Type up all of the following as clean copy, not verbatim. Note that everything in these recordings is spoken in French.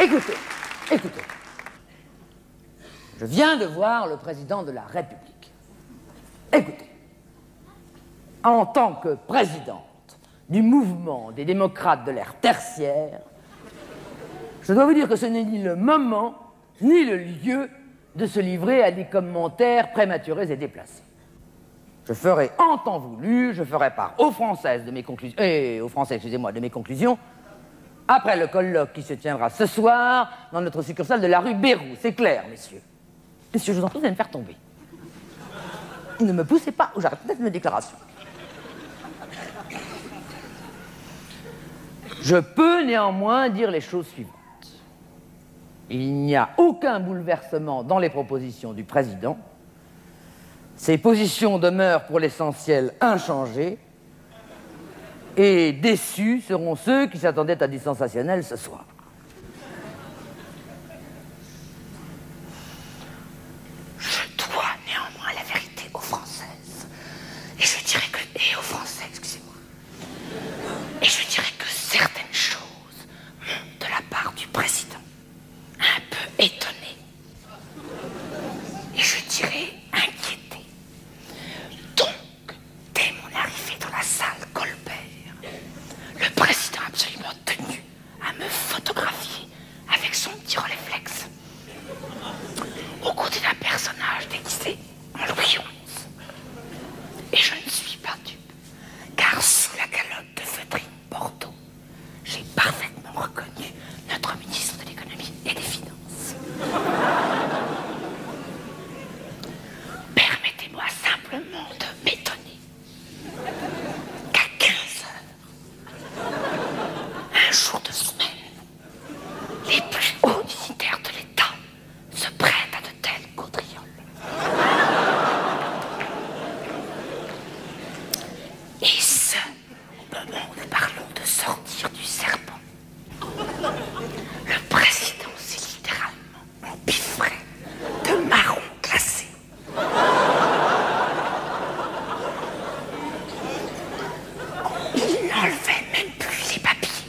Écoutez, écoutez. Je viens de voir le président de la République. Écoutez. En tant que présidente du mouvement des démocrates de l'ère tertiaire, je dois vous dire que ce n'est ni le moment, ni le lieu de se livrer à des commentaires prématurés et déplacés. Je ferai en temps voulu, je ferai part aux Françaises de mes conclusions, aux Français, excusez-moi, de mes conclusions, après le colloque qui se tiendra ce soir dans notre succursale de la rue Bérou. C'est clair, messieurs. Messieurs, je vous en prie, vous allez me faire tomber. Ne me poussez pas ou j'arrête peut-être mes déclarations. Je peux néanmoins dire les choses suivantes. Il n'y a aucun bouleversement dans les propositions du président. Ses positions demeurent pour l'essentiel inchangées. Et déçus seront ceux qui s'attendaient à du sensationnel ce soir. Je dois néanmoins la vérité aux Françaises. Et je dirais que... Et aux Français, excusez-moi. Et je dirais que certaines choses m'ont, de la part du président, un peu étonné. Et je dirais inquiété. Donc, dès mon arrivée dans la salle Colbert, le président a absolument tenu à me photographier avec son petit réflexe au côté d'un personnage déguisé en Louis XI. Et je ne suis pas dupe, car sous la calotte de feutrine Bordeaux, j'ai parfaitement reconnu notre ministre de l'économie et des finances. Permettez-moi simplement de m'étonner qu'à 15 heures, un jour de semaine, les plus hauts dignitaires de l'État se prêtent à de telles gaudrioles. Et ce, au moment où nous parlons de sortir du serpent. Le président s'est littéralement empiffré de marron glacé. Il n'enlevait même plus les papiers.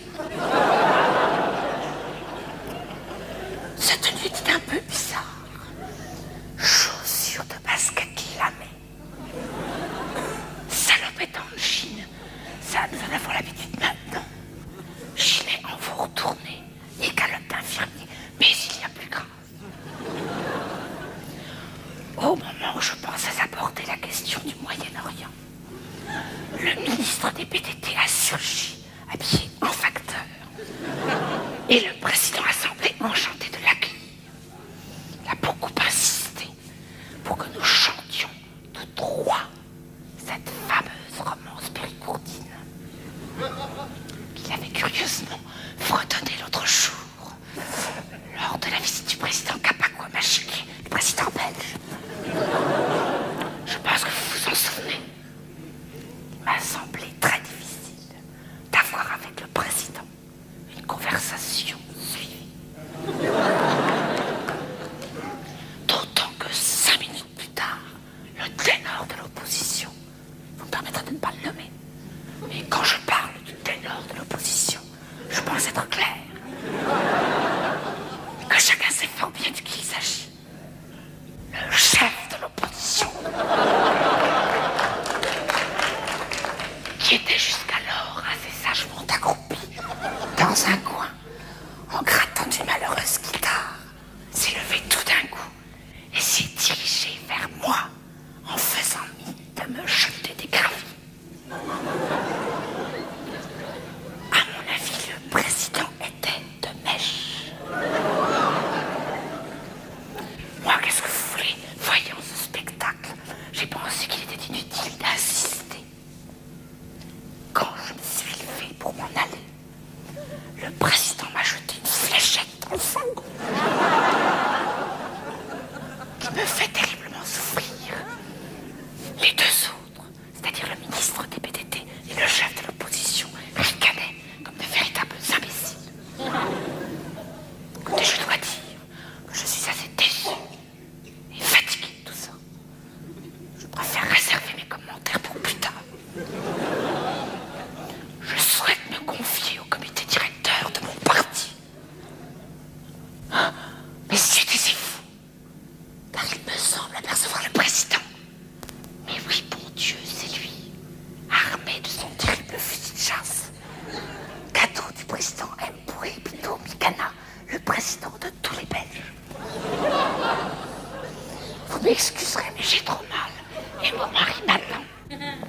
Sa tenue était un peu bizarre. Chaussures de basket lamées. Salopette en jean. Ça, nous en avons l'habitude maintenant. Gilet en veau retourné et calotte d'infirmier. Mais il y a plus grave. Au moment où je pensais aborder la question du Moyen-Orient, le ministre des PTT a surgi, habillé en facteur. Et le président a semblé enchanté de l'accueillir. Il a beaucoup insisté pour que nous chantions de droit cette fameuse romance péricourdine qu'il avait curieusement fredonné l'autre jour lors de la visite du président Kapakwa-Machiki, le président belge. Je pense que vous vous en souvenez. Il m'a semblé très difficile d'avoir avec le président une conversation suivie. D'autant que 5 minutes plus tard, le ténor de l'opposition, vous me permettrez de ne pas le nommer, mais quand je parle du ténor de l'opposition, je pense être clair. Et que chacun sait fort bien de qui il s'agit. Le chef de l'opposition. Qui était jusqu'alors assez sagement accroupi dans un coin, en grattant président M. Bourré Bito Mikana, le président de tous les Belges. Vous m'excuserez, mais j'ai trop mal. Et mon mari m'attend.